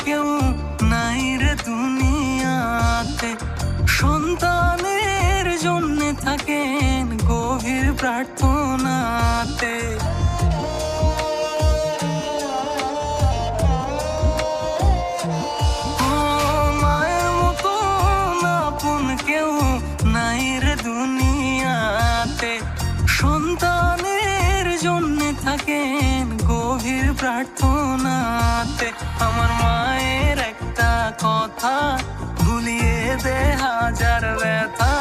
কেউ নাই রে দুনিয়াতে। সন্তানের জন্য থাকেন গভীর প্রার্থনাতে। মায়ের মতো আপন কেউ নাই রে দুনিয়াতে। সন্তানের জন্য থাকেন গভীর প্রার্থনাতে। আমার মায়ের একটা কথা ভুলিয়ে দে হাজার ব্যথা।